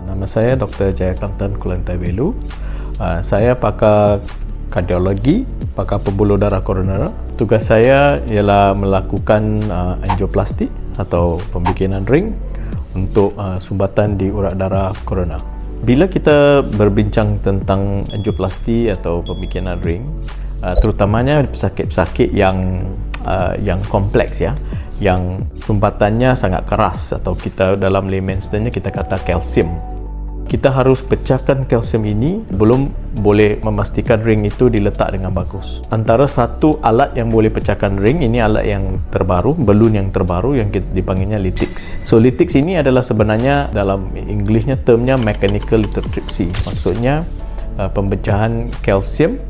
Nama saya Dr. Jayakantan Kulantai Belu. Saya pakar kardiologi, pakar pembuluh darah koroner. Tugas saya ialah melakukan angioplastik atau pembikinan ring untuk sumbatan di urat darah koroner. Bila kita berbincang tentang angioplastik atau pembikinan ring, terutamanya pesakit-pesakit yang kompleks, yang sumbatannya sangat keras, atau kita dalam layman's term kita kata kalsium. Kita harus pecahkan kalsium ini belum boleh memastikan ring itu diletak dengan bagus. Antara satu alat yang boleh pecahkan ring ini, alat yang terbaru, balun yang terbaru yang dipanggilnya lytics. So lytics ini adalah sebenarnya dalam Englishnya termnya mechanical lithotripsy. Maksudnya pempecahan kalsium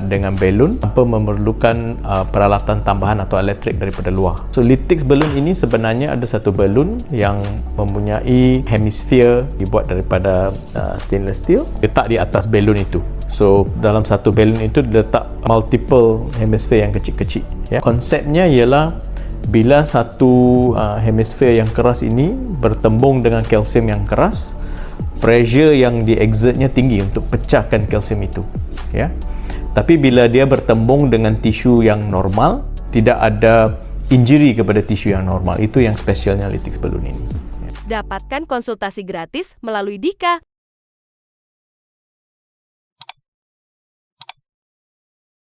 dengan balun tanpa memerlukan peralatan tambahan atau elektrik daripada luar. So lytics balloon ini sebenarnya ada satu balun yang mempunyai hemisfer dibuat daripada stainless steel, letak di atas balun itu. So dalam satu balun itu diletak multiple hemisfer yang kecil-kecil. Konsepnya ialah bila satu hemisfer yang keras ini bertembung dengan kalsium yang keras, pressure yang di-exertnya tinggi untuk pecahkan kalsium itu. Tapi bila dia bertembung dengan tisu yang normal, tidak ada injury kepada tisu yang normal. Itu yang spesialnya lytics balloon ini. Dapatkan konsultasi gratis melalui Dika.